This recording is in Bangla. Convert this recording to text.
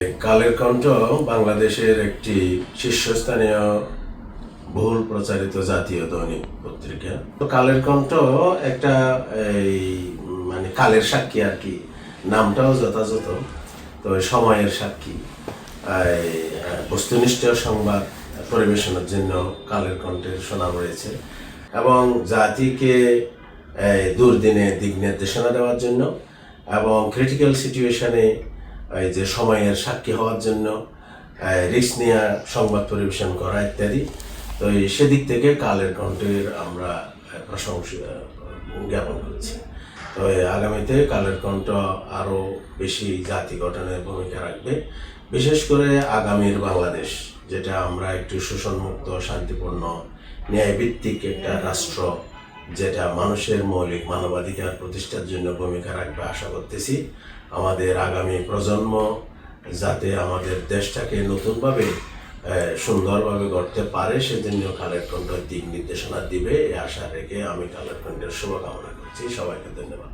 কালের কণ্ঠ বাংলাদেশের একটি শীর্ষস্থানীয় বহুল প্রচারিত জাতীয় দৈনিক পত্রিকা। তো কালের কণ্ঠ একটা মানে কালের সাক্ষী আর কি, নামটাও যথাযথ। তো সময়ের সাক্ষী, বস্তুনিষ্ঠ সংবাদ পরিবেশনের জন্য কালের কণ্ঠের সুনাম রয়েছে এবং জাতিকে দুর্দিনে দিক নির্দেশনা দেওয়ার জন্য এবং ক্রিটিক্যাল সিচুয়েশনে যে সময়ের সাক্ষী হওয়ার জন্য রিস্ক নিয়ে সংবাদ পরিবেশন করা ইত্যাদি। তো সেদিক থেকে কালের কণ্ঠের আমরা প্রশংসা জ্ঞাপন করছি। তো আগামীতে কালের কণ্ঠ আরও বেশি জাতি গঠনের ভূমিকা রাখবে, বিশেষ করে আগামীর বাংলাদেশ, যেটা আমরা একটু শোষণমুক্ত, শান্তিপূর্ণ, ন্যায়ভিত্তিক একটা রাষ্ট্র, যেটা মানুষের মৌলিক মানবাধিকার প্রতিষ্ঠার জন্য ভূমিকা রাখবে আশা করতেছি। আমাদের আগামী প্রজন্ম যাতে আমাদের দেশটাকে নতুনভাবে সুন্দরভাবে গড়তে পারে, সেজন্য কালের কণ্ঠ দিক নির্দেশনা দিবে এই আশা রেখে আমি কালের কণ্ঠের শুভকামনা করছি। সবাইকে ধন্যবাদ।